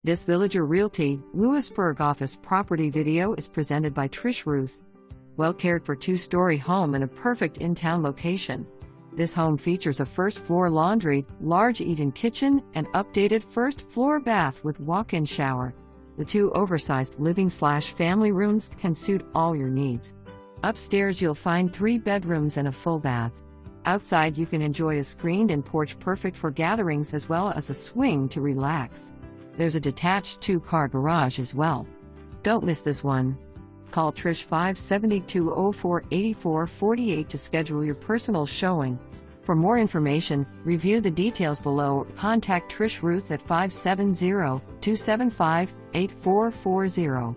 This Villager Realty, Lewisburg Office property video is presented by Trish Ruth. Well cared for two-story home in a perfect in-town location. This home features a first-floor laundry, large eat-in kitchen, and updated first-floor bath with walk-in shower. The two oversized living/family rooms can suit all your needs. Upstairs you'll find 3 bedrooms and a full bath. Outside you can enjoy a screened-in porch perfect for gatherings as well as a swing to relax. There's a detached 2-car garage as well. Don't miss this one. Call Trish 572-04-8448 to schedule your personal showing. For more information, review the details below or contact Trish Ruth at 570-275-8440.